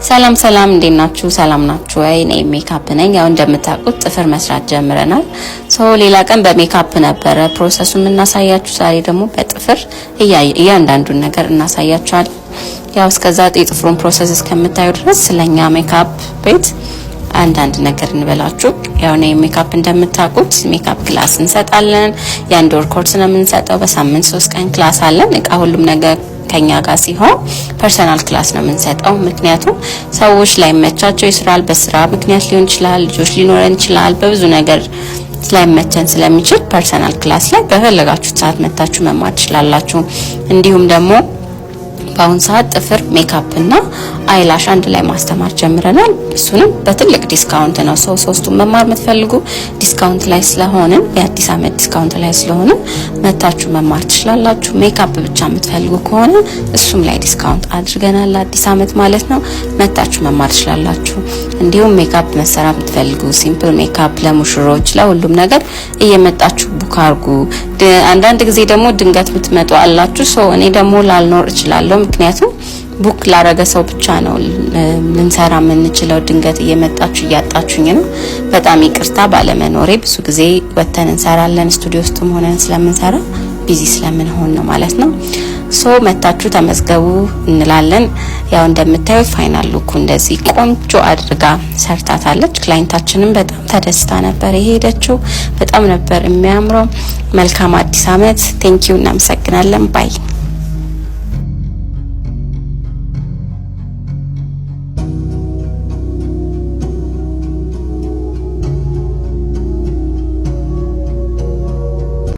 ሰላም እንዴት ናችሁ? ሰላም ናችሁ? እኔ ሜካፕ ነኝ። ያው እንደምታውቁት ጥፍር መስራት ጀምረናል። ሌላ ቀን በሜካፕ ነበረ ፕሮሰሱን እናሳያችሁ። ዛሬ ደግሞ በጥፍር እያንዳንዱን ነገር እናሳያችኋለን። ያው እስከዛ የጥፍሩን ፕሮሰስ እስከምታዩ ድረስ ስለኛ ሜካፕ ቤት አንዳንድ ነገር እንበላችሁ። ያው ነው ሜካፕ እንደምታውቁት ሜካፕ ክላስ እንሰጣለን። የአንድ ወር ኮርስ ነው የምንሰጠው። በሳምንት 3 ቀን ክላስ አለን። ሁሉም ነገር ከኛ ጋር ሲሆን ፐርሰናል ክላስ ነው የምንሰጠው። ምክንያቱም ሰዎች ላይ መቻቸው ይስራል፣ በስራ ምክንያት ሊሆን ይችላል፣ ልጆች ሊኖረን ይችላል፣ በብዙ ነገር ስለሚመቸን ስለሚችል ፐርሰናል ክላስ ላይ በፈለጋችሁት ሰዓት መታችሁ መማር ትችላላችሁ። እንዲሁም ደግሞ በአሁን ሰዓት ጥፍር ሜካፕ እና አይላሽ አንድ ላይ ማስተማር ጀምረናል። እሱንም በትልቅ ዲስካውንት ነው። ሶስቱን መማር የምትፈልጉ ዲስካውንት ላይ ስለሆነ የአዲስ አመት ዲስካውንት ላይ ስለሆነ መታችሁ መማር ትችላላችሁ። ሜካፕ ብቻ የምትፈልጉ ከሆነ እሱም ላይ ዲስካውንት አድርገናል አዲስ አመት ማለት ነው። መታችሁ መማር ትችላላችሁ። እንዲሁም ሜካፕ መሰራት የምትፈልጉ ሲምፕል ሜካፕ ለሙሽሮች ለሁሉም ነገር እየመጣችሁ ቡክ አድርጉ። አንዳንድ ጊዜ ደግሞ ድንገት የምትመጡ አላችሁ። እኔ ደግሞ ላልኖር እችላለሁ። ምክንያቱም ቡክ ላረገ ሰው ብቻ ነው ልንሰራ የምንችለው። ድንገት እየመጣችሁ እያጣችሁኝ ነው። በጣም ይቅርታ ባለመኖሬ። ብዙ ጊዜ ወተን እንሰራለን፣ ስቱዲዮ ውስጥም ሆነን ስለምንሰራ ቢዚ ስለምንሆን ነው ማለት ነው። መታችሁ ተመዝገቡ እንላለን። ያው እንደምታዩት ፋይናል ሉኩ እንደዚህ ቆንጆ አድርጋ ሰርታታለች። ክላይንታችንም በጣም ተደስታ ነበር የሄደችው። በጣም ነበር የሚያምረው። መልካም አዲስ አመት። ቴንኪው። እናመሰግናለን። ባይ